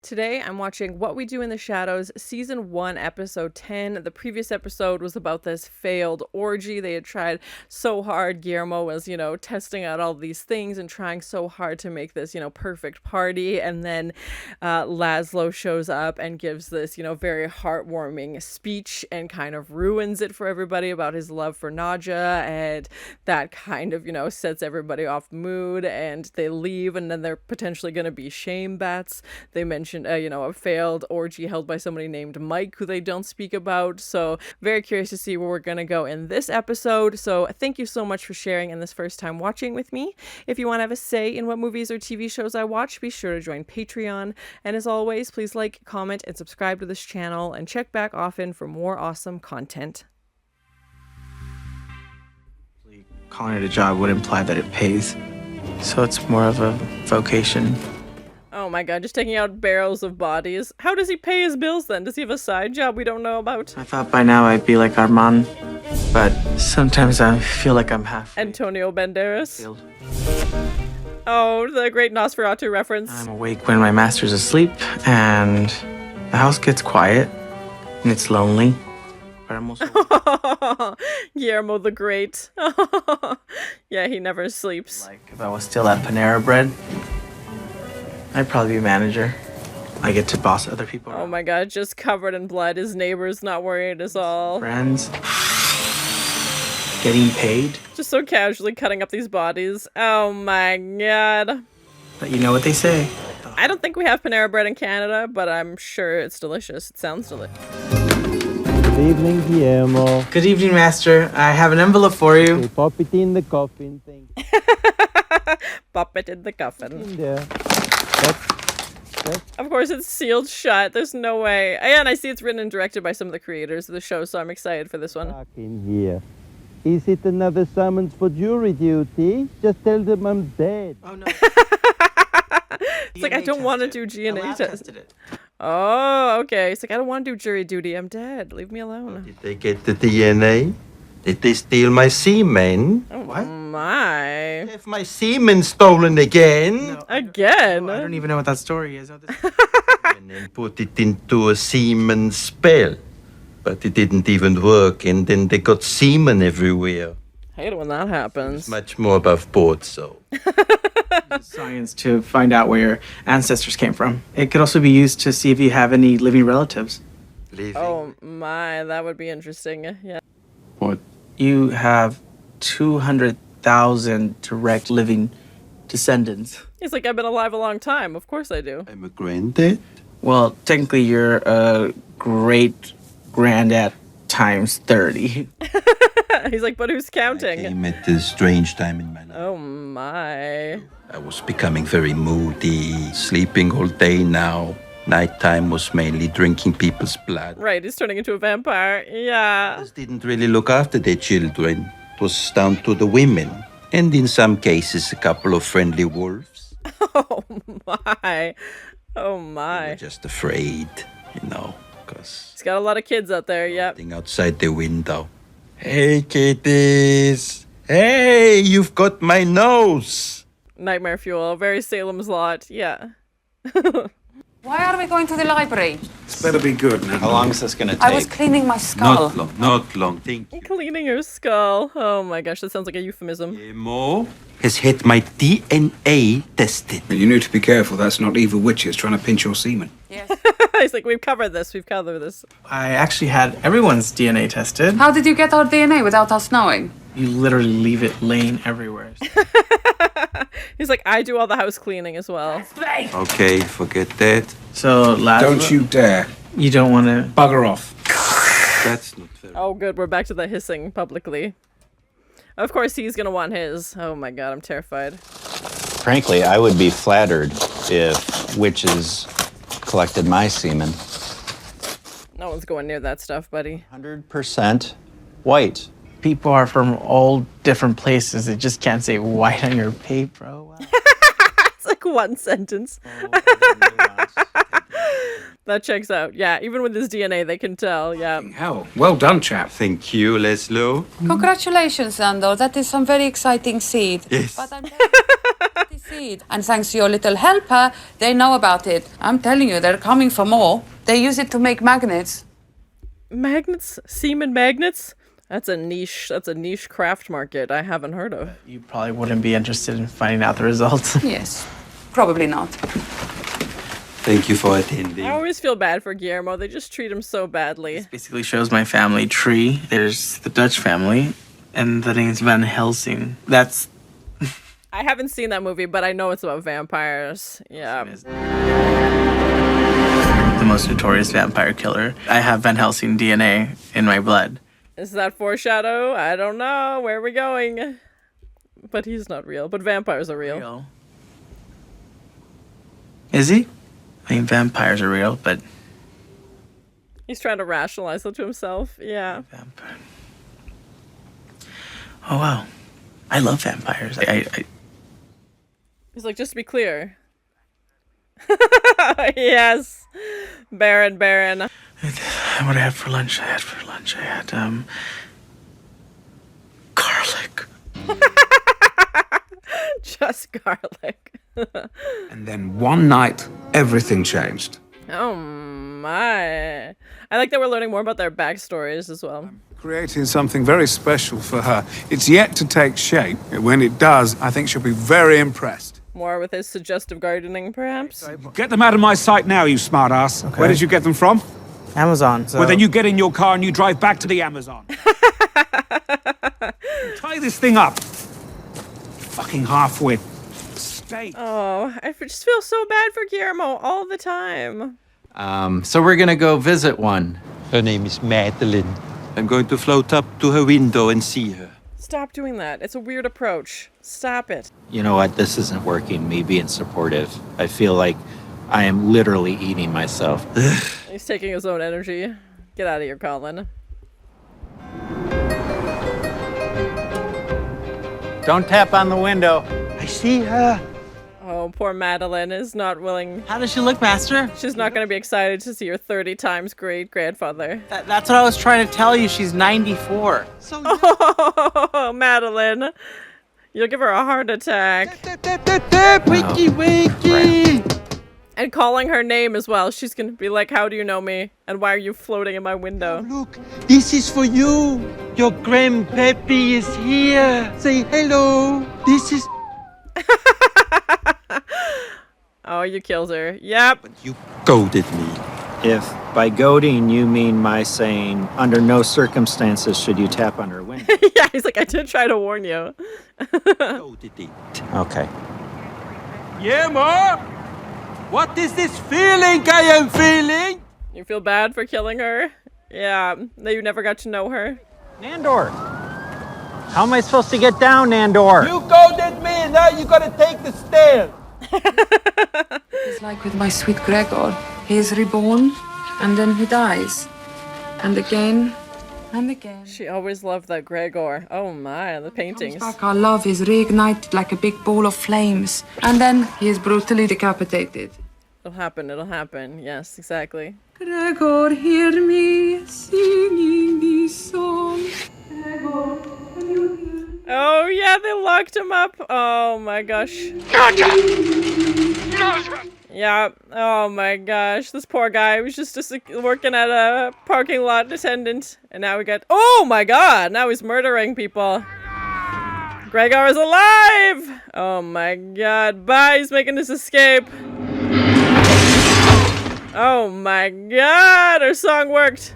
Today, I'm watching What We Do in the Shadows, Season 1, Episode 10. The previous episode was about this failed orgy. They had tried so hard. Guillermo was, testing out all these things and trying so hard to make this, perfect party. And then Laszlo shows up and gives this, very heartwarming speech and kind of ruins it for everybody about his love for Nadja. And that kind of, sets everybody off mood. And they leave, and then they're potentially going to be shame bats. They mentioned a failed orgy held by somebody named Mike, who they don't speak about. So very curious to see where we're going to go in this episode. So thank you so much for sharing in this first time watching with me. If you want to have a say in what movies or TV shows I watch, be sure to join Patreon. And as always, please like, comment, and subscribe to this channel, and check back often for more awesome content. Calling it a job would imply that it pays. So it's more of a vocation. Oh my god, just taking out barrels of bodies. How does he pay his bills then? Does he have a side job we don't know about? I thought by now I'd be like Armand, but sometimes I feel like I'm half Antonio Banderas. Oh, the great Nosferatu reference. I'm awake when my master's asleep, and the house gets quiet, and it's lonely. But I'm also Guillermo the Great. Yeah, he never sleeps. like if I was still at Panera Bread, I'd probably be manager. I get to boss other people Oh around. my god, just covered in blood. His neighbor's not worried at all. Friends. Getting paid. Just so casually cutting up these bodies. Oh my god. But you know what they say. I don't think we have Panera Bread in Canada, but I'm sure it's delicious. It sounds delicious. Good evening, Guillermo. Good evening, Master. I have an envelope for you. Okay, pop it in the coffin. Thank you. Pop it in the coffin. In there. Of course, it's sealed shut. There's no way. And I see it's written and directed by some of the creators of the show, so I'm excited for this one. Back in here. Is it another summons for jury duty? Just tell them I'm dead. Oh no. It's like, I don't want to do DNA test. tested it. Oh, okay. It's like, I don't want to do jury duty. I'm dead. Leave me alone. Did they get the DNA? Did they steal my semen? Oh, What? my. Have my semen stolen again? No, Again? I don't even know what that story is. Oh, this- And then put it into a semen spell. But it didn't even work, and then they got semen everywhere. I hate it when that happens. It's much more above board, so. Science to find out where your ancestors came from. It could also be used to see if you have any living relatives. Living. Oh my, that would be interesting. Yeah. What? You have 200,000 direct living descendants. He's like, I've been alive a long time. Of course I do. I'm a granddad? Well, technically, you're a great granddad times 30. He's like, but who's I counting? came at a strange time in my life. Oh my. I was becoming very moody, sleeping all day now. Nighttime was mainly drinking people's blood. Right, he's turning into a vampire. Yeah. Others didn't really look after their children. It was down to the women. And in some cases, a couple of friendly wolves. Oh my. Oh They were my. just afraid, because He's got a lot of kids out there. Yep. thing outside the window. Hey, kitties. Hey, you've got my nose. Nightmare fuel. Very Salem's Lot. Yeah. Why are we going to the library? It's better be good, Nandor. How long is this gonna take? I was cleaning my skull. Not long, thank you. Cleaning your skull. Oh my gosh, that sounds like a euphemism. Guillermo has had my DNA tested. You need to be careful. That's not evil witches trying to pinch your semen. Yes. He's like, we've covered this. We've covered this. I actually had everyone's DNA tested. How did you get our DNA without us knowing? You literally leave it laying everywhere. He's like, I do all the house cleaning as well. Okay, forget that. So, Laszlo, Don't you dare. You don't want to... Bugger off. That's not fair. Oh, good. We're back to the hissing publicly. Of course, he's going to want his. Oh my god, I'm terrified. Frankly, I would be flattered if witches collected my semen. No one's going near that stuff, buddy. 100% white. People are from all different places. It just can't say white on your paper. Oh, wow. It's like one sentence. That checks out. Yeah, even with his DNA, they can tell. Yeah. Hell, well done, chap. Thank you, Laszlo. Congratulations, Nandor. That is some very exciting seed. Yes. But I'm Seed. And thanks to your little helper, they know about it. I'm telling you, they're coming for more. They use it to make magnets. Magnets? Semen magnets? That's a niche craft market I haven't heard of. You probably wouldn't be interested in finding out the results. Yes, probably not. Thank you for attending. I always feel bad for Guillermo. They just treat him so badly. This basically shows my family tree. There's the Dutch family, and the name's Van Helsing. That's I haven't seen that movie, but I know it's about vampires. Yeah. the most notorious vampire killer. I have Van Helsing DNA in my blood. Is that foreshadow? I don't know. Where are we going? But he's not real. But vampires are real. Is he? I mean, vampires are real, but... He's trying to rationalize it to himself. Yeah. Vampire. Oh, wow. I love vampires. He's like, just to be clear. Yes. Baron. What I had for lunch? I had garlic. Just garlic. And then one night, everything changed. Oh my. I like that we're learning more about their backstories as well. Creating something very special for her. It's yet to take shape. When it does, I think she'll be very impressed. More with his suggestive gardening, perhaps? Get them out of my sight now, you smartass. Okay. Where did you get them from? Amazon. So... Well, then you get in your car and you drive back to the Amazon. Tie this thing up. Fucking halfwit. Stay. Oh, I just feel so bad for Guillermo all the time. So we're gonna go visit one. Her name is Madeline. I'm going to float up to her window and see her. Stop doing that. It's a weird approach. Stop it. You know what? This isn't working, me being supportive. I feel like I am literally eating myself. He's taking his own energy. Get out of here, Colin. Don't tap on the window. I see her. Oh, poor Madeline is not willing. How does she look, Master? She's not going to be excited to see her 30 times great-grandfather. That's what I was trying to tell you. She's 94. So Oh, Madeline. You'll give her a heart attack. Wakey, wakey. And calling her name as well. She's going to be like, how do you know me? And why are you floating in my window? Look, this is for you. Your grandpappy is here. Say hello. This is... Oh, you killed her. Yep. You goaded me. If by goading you mean my saying, under no circumstances should you tap on her window. Yeah, he's like, I did try to warn you. Goaded it. Okay. Guillermo, what is this feeling I am feeling? You feel bad for killing her? Yeah, that you never got to know her. Nandor! How am I supposed to get down, Nandor? You goaded me, now you gotta take the stairs. It's like with my sweet Gregor. He is reborn, and then he dies. And again, and again. She always loved that Gregor. Oh my, the paintings. Comes back, our love is reignited like a big ball of flames. And then he is brutally decapitated. It'll happen. Yes, exactly. Gregor, hear me singing these songs. Gregor, can you hear? Oh yeah, they locked him up. Oh my gosh. Yeah. Oh my gosh. This poor guy was just working at a parking lot attendant. And now we got... Oh my god! Now he's murdering people. Gregor is alive! Oh my god. Bye! He's making his escape. Oh my god! Our song worked.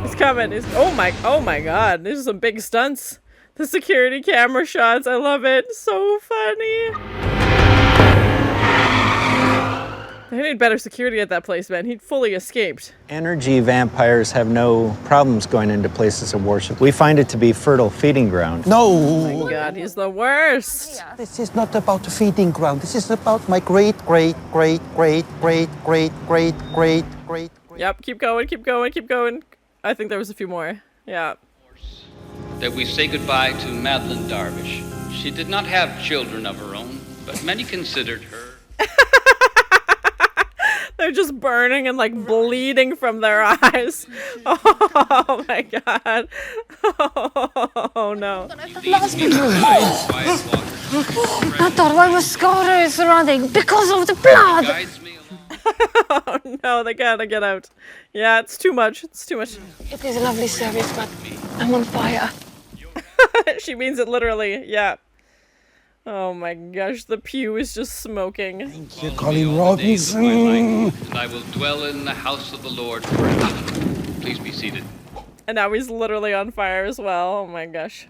He's coming. Oh my god. These are some big stunts. The security camera shots. I love it. So funny. They need better security at that place, man. He fully escaped. Energy vampires have no problems going into places of worship. We find it to be fertile feeding ground. No. Oh my god, he's the worst. This is not about the feeding ground. This is about my great. Yep, keep going. I think there was a few more. Yeah. That we say goodbye to Madeline Darvish. She did not have children of her own, but many considered her. They're just burning and like bleeding from their eyes. Oh my god. Oh no. Nandor, why was Scorer surrounding? Because of the blood! Oh no, they gotta get out. Yeah, it's too much. It's too much. It is a lovely service, but I'm on fire. She means it literally. Yeah. Oh my gosh, the pew is just smoking. Thank you, Colin Robinson. And I will dwell in the house of the Lord forever. Please be seated. And now he's literally on fire as well. Oh my gosh.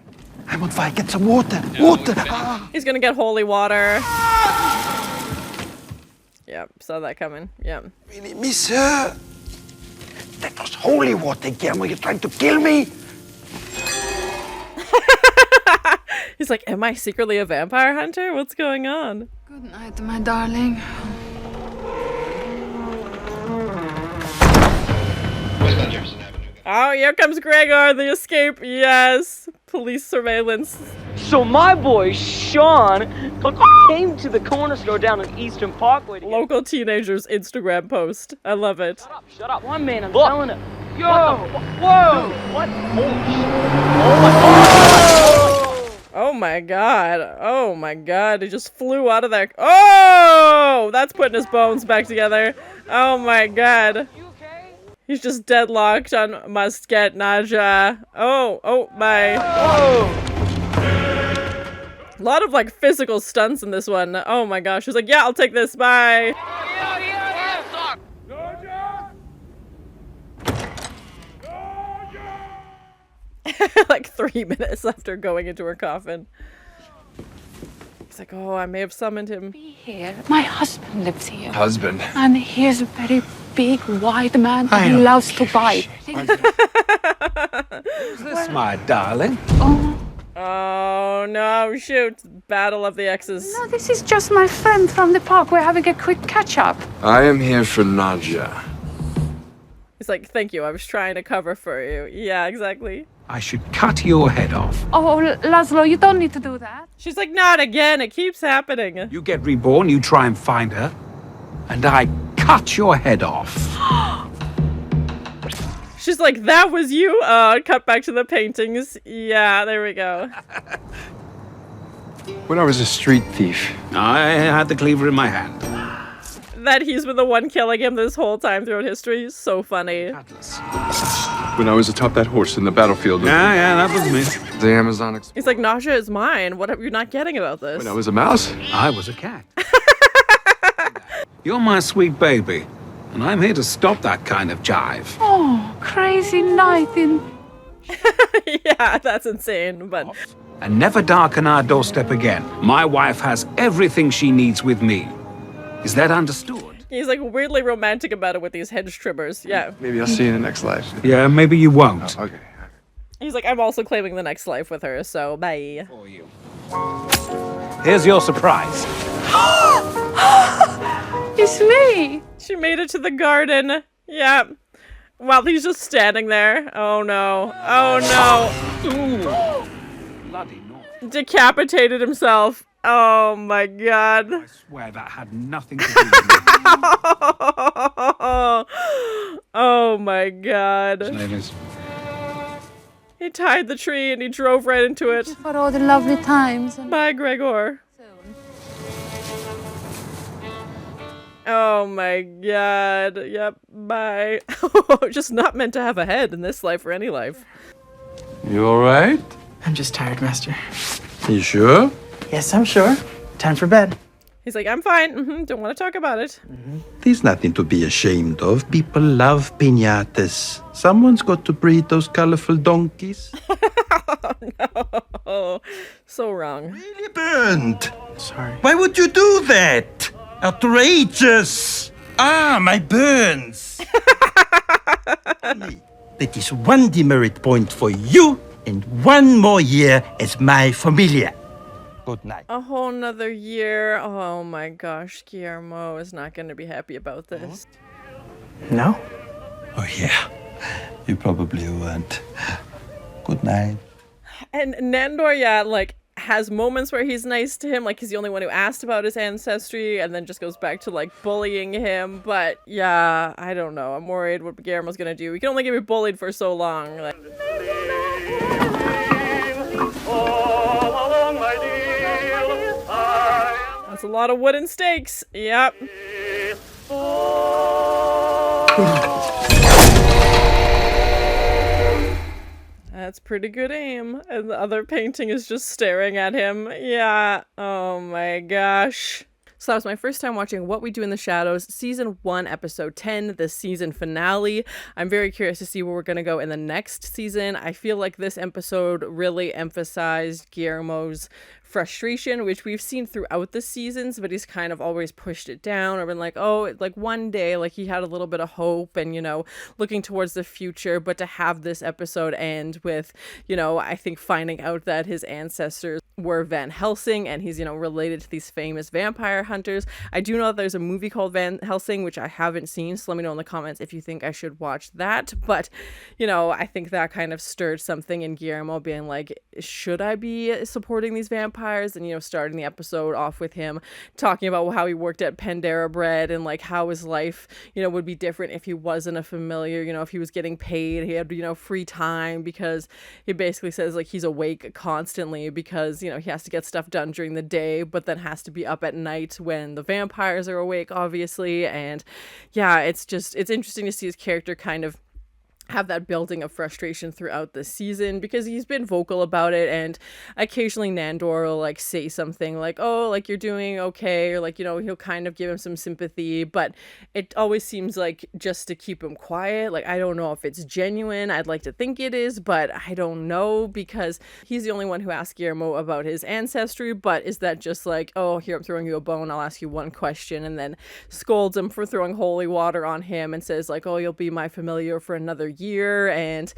I'm on fire. Get some water. Water. Ah. He's gonna get holy water. Yep, saw that coming. Yep. Really, monsieur? That was holy water, Guillermo. You're trying to kill me? He's like, am I secretly a vampire hunter? What's going on? Good night, my darling. Oh, here comes Gregor, the escape. Yes. Police surveillance. So my boy, Sean, came to the corner store down on Eastern Parkway. Local teenagers Instagram post. I love it. Shut up. One man, I'm telling him. Yo! Whoa! What? Oh my god. Oh my god. He just flew out of there. Oh! That's putting his bones back together. Oh my god. He's just deadlocked on must get Nadja. Oh my. Whoa! A lot of like physical stunts in this one. Oh my gosh. He's like, yeah, I'll take this. Bye. Like 3 minutes after going into her coffin. It's like, oh, I may have summoned him. Be here. My husband lives here. Husband? And he is a very big, white man who loves to bite. Who's this, my darling? Oh no, shoot. Battle of the exes. No, this is just my friend from the park. We're having a quick catch-up. I am here for Nadja. He's like, thank you, I was trying to cover for you. Yeah, exactly. I should cut your head off. Oh, Laszlo, you don't need to do that. She's like, not again, it keeps happening. You get reborn, you try and find her, and I cut your head off. She's like, that was you? Cut back to the paintings. Yeah, there we go. When I was a street thief, I had the cleaver in my hand. That he's been the one killing him this whole time throughout history. So funny. When I was atop that horse in the battlefield. Yeah, that was me. The Amazon. He's like, Nadja is mine. What are you not getting about this? When I was a mouse? I was a cat. You're my sweet baby, and I'm here to stop that kind of jive. Oh, crazy night in... Yeah, that's insane, but... And never darken our doorstep again. My wife has everything she needs with me. Is that understood? He's like weirdly romantic about it with these hedge trimmers. Yeah. Maybe I'll see you in the next life. Yeah, maybe you won't. Okay. He's like, I'm also claiming the next life with her, so bye. For you. Here's your surprise. It's me! She made it to the garden. Yeah. While he's just standing there. Oh no. Oh no. Ooh. Bloody no. Decapitated himself. Oh my god. I swear that had nothing to do with me. Oh my god. His name is... He tied the tree and he drove right into it. For all the lovely times. Bye, Gregor. Oh my god. Yep, bye. Just not meant to have a head in this life or any life. You alright? I'm just tired, Master. You sure? Yes, I'm sure. Time for bed. He's like, I'm fine. Don't want to talk about it. There's nothing to be ashamed of. People love piñatas. Someone's got to breed those colorful donkeys. Oh no. So wrong. Really burned. Sorry. Why would you do that? Outrageous. Ah, my burns. That is one demerit point for you and one more year as my familia. Good night. A whole nother year. Oh my gosh, Guillermo is not going to be happy about this. No? Oh, yeah. You probably weren't. Good night. And Nandor, yeah, like, has moments where he's nice to him, like he's the only one who asked about his ancestry, and then just goes back to, like, bullying him. But, yeah, I don't know. I'm worried what Guillermo's going to do. He can only get me bullied for so long. Like... That's a lot of wooden stakes. Yep. That's pretty good aim. And the other painting is just staring at him. Yeah. Oh my gosh. So that was my first time watching What We Do in the Shadows, Season 1, Episode 10, the season finale. I'm very curious to see where we're going to go in the next season. I feel like this episode really emphasized Guillermo's frustration, which we've seen throughout the seasons, but he's kind of always pushed it down or been like, oh, like one day, like he had a little bit of hope and, you know, looking towards the future. But to have this episode end with, you know, I think finding out that his ancestors were Van Helsing and he's, you know, related to these famous vampire hunters. I do know that there's a movie called Van Helsing, which I haven't seen, so let me know in the comments if you think I should watch that. But, you know, I think that kind of stirred something in Guillermo being like, should I be supporting these vampires? And, you know, starting the episode off with him talking about how he worked at Pandera Bread and like how his life, you know, would be different if he wasn't a familiar, you know, if he was getting paid, he had, you know, free time, because he basically says like he's awake constantly because, you know, he has to get stuff done during the day, but then has to be up at night when the vampires are awake, obviously. And yeah, it's interesting to see his character kind of have that building of frustration throughout the season, because he's been vocal about it, and occasionally Nandor will like say something like, oh, like you're doing okay, or like, you know, he'll kind of give him some sympathy, but it always seems like just to keep him quiet. Like, I don't know if it's genuine. I'd like to think it is, but I don't know, because he's the only one who asked Guillermo about his ancestry. But is that just like, oh, here, I'm throwing you a bone, I'll ask you one question, and then scolds him for throwing holy water on him and says like, oh, you'll be my familiar for another year. And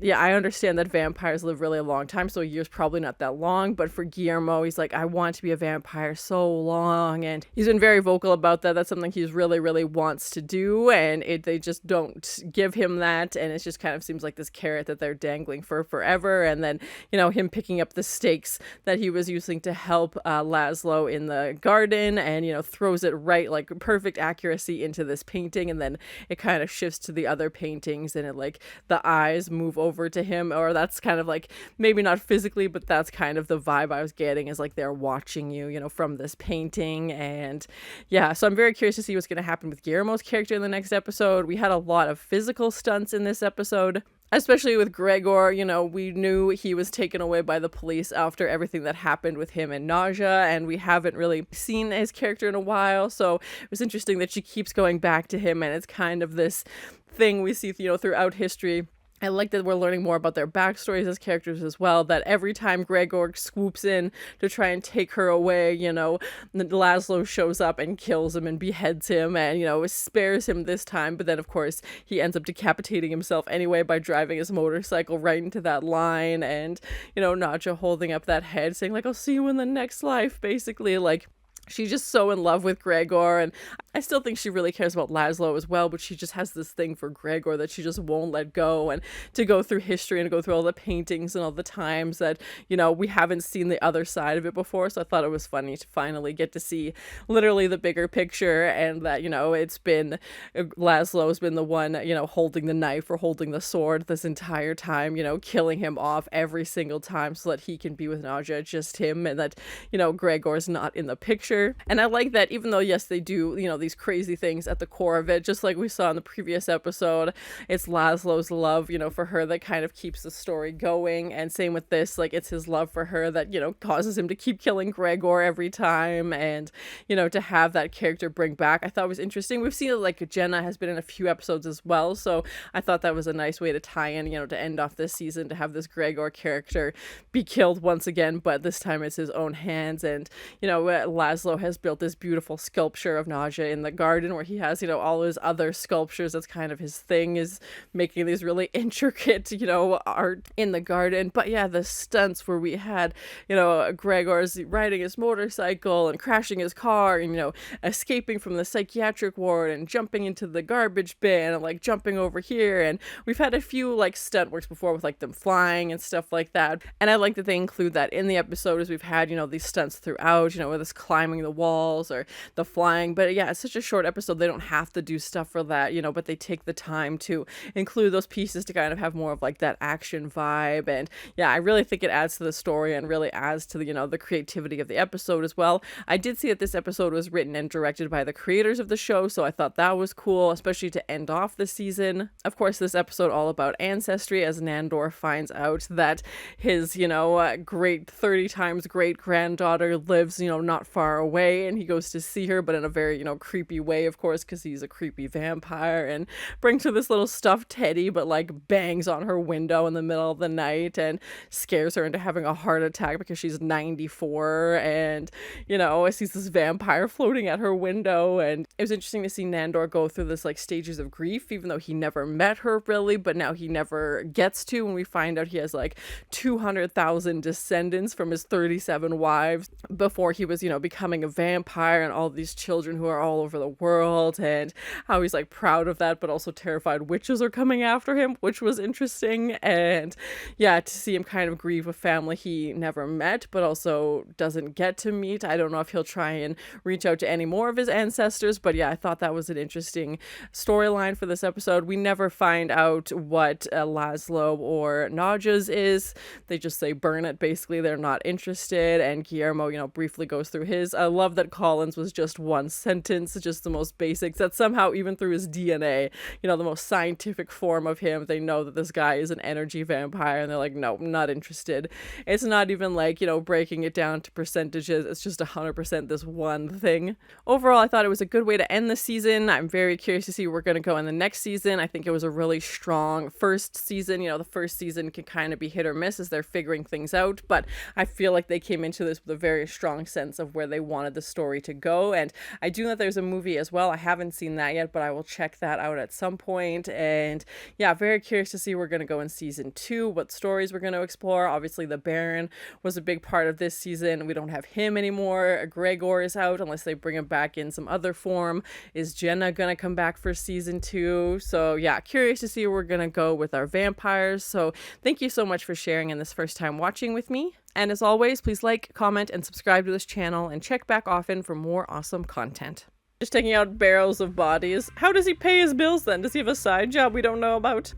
yeah, I understand that vampires live really a long time, so a year's probably not that long, but for Guillermo, he's like, I want to be a vampire so long, and he's been very vocal about that. That's something he's really wants to do, and they just don't give him that, and it just kind of seems like this carrot that they're dangling for forever. And then, you know, him picking up the stakes that he was using to help Laszlo in the garden, and, you know, throws it right, like perfect accuracy into this painting, and then it kind of shifts to the other paintings, and it like the eyes move over to him, or that's kind of like, maybe not physically, but that's kind of the vibe I was getting, is like they're watching you, you know, from this painting. And yeah, so I'm very curious to see what's going to happen with Guillermo's character in the next episode. We had a lot of physical stunts in this episode, especially with Gregor. You know, we knew he was taken away by the police after everything that happened with him and Nadja, and we haven't really seen his character in a while, so it was interesting that she keeps going back to him, and it's kind of this thing we see, you know, throughout history. I like that we're learning more about their backstories as characters as well, that every time Gregor swoops in to try and take her away, you know, Laszlo shows up and kills him and beheads him and, you know, spares him this time. But then, of course, he ends up decapitating himself anyway by driving his motorcycle right into that line. And, you know, Nadja holding up that head saying, like, I'll see you in the next life, basically. Like, she's just so in love with Gregor, and I still think she really cares about Laszlo as well, but she just has this thing for Gregor that she just won't let go. And to go through history and go through all the paintings and all the times that, you know, we haven't seen the other side of it before, so I thought it was funny to finally get to see literally the bigger picture, and that, you know, it's been Laszlo's been the one, you know, holding the knife or holding the sword this entire time, you know, killing him off every single time so that he can be with Nadja, just him, and that, you know, Gregor's not in the picture. And I like that, even though, yes, they do, you know, these crazy things at the core of it, just like we saw in the previous episode, it's Laszlo's love, you know, for her that kind of keeps the story going. And same with this, like, it's his love for her that, you know, causes him to keep killing Gregor every time. And, you know, to have that character bring back, I thought was interesting. We've seen it, like, Jenna has been in a few episodes as well, so I thought that was a nice way to tie in, you know, to end off this season, to have this Gregor character be killed once again, but this time it's his own hands. And, you know, Laszlo has built this beautiful sculpture of Nadja in the garden, where he has, you know, all his other sculptures. That's kind of his thing, is making these really intricate, you know, art in the garden. But yeah, the stunts where we had, you know, Gregor's riding his motorcycle and crashing his car, and, you know, escaping from the psychiatric ward and jumping into the garbage bin and like jumping over here. And we've had a few like stunt works before with like them flying and stuff like that, and I like that they include that in the episode, as we've had, you know, these stunts throughout, you know, with this climbing climbing the walls or the flying. But yeah, it's such a short episode. They don't have to do stuff for that, you know, but they take the time to include those pieces to kind of have more of like that action vibe. And yeah, I really think it adds to the story and really adds to the, you know, the creativity of the episode as well. I did see that this episode was written and directed by the creators of the show, so I thought that was cool, especially to end off the season. Of course, this episode all about ancestry, as Nandor finds out that his, you know, great 30 times great granddaughter lives, you know, not far away, and he goes to see her, but in a very, you know, creepy way, of course, because he's a creepy vampire, and brings her this little stuffed teddy, but like bangs on her window in the middle of the night and scares her into having a heart attack because she's 94, and, you know, sees this vampire floating at her window. And it was interesting to see Nandor go through this like stages of grief, even though he never met her really, but now he never gets to, when we find out he has like 200,000 descendants from his 37 wives before he was, you know, becoming a vampire, and all these children who are all over the world, and how he's like proud of that but also terrified witches are coming after him, which was interesting. And yeah, to see him kind of grieve a family he never met but also doesn't get to meet. I don't know if he'll try and reach out to any more of his ancestors, but yeah, I thought that was an interesting storyline for this episode. We never find out what Laszlo or Nadja's is. They just say burn it, basically. They're not interested. And Guillermo, you know, briefly goes through his. I love that Colin's was just one sentence, just the most basics, that somehow even through his DNA, you know, the most scientific form of him, they know that this guy is an energy vampire, and they're like, no, I'm not interested. It's not even like, you know, breaking it down to percentages. It's just 100% this one thing. Overall, I thought it was a good way to end the season. I'm very curious to see where we're going to go in the next season. I think it was a really strong first season. You know, the first season can kind of be hit or miss as they're figuring things out, but I feel like they came into this with a very strong sense of where they wanted the story to go. And I do know there's a movie as well. I haven't seen that yet, but I will check that out at some point. And yeah, very curious to see where we're going to go in season 2, what stories we're going to explore. Obviously, the Baron was a big part of this season. We don't have him anymore. Gregor is out unless they bring him back in some other form. Is Jenna gonna come back for season 2? So yeah, curious to see where we're gonna go with our vampires. So thank you so much for sharing in this first time watching with me. And as always, please like, comment, and subscribe to this channel, and check back often for more awesome content. Just taking out barrels of bodies. How does he pay his bills then? Does he have a side job we don't know about?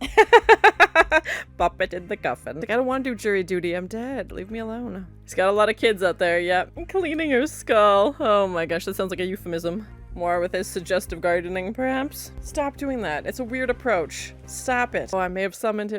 Pop it in the coffin. Like, I don't want to do jury duty. I'm dead. Leave me alone. He's got a lot of kids out there. Yep. Cleaning her skull. Oh my gosh, that sounds like a euphemism. More with his suggestive gardening, perhaps? Stop doing that. It's a weird approach. Stop it. Oh, I may have summoned him.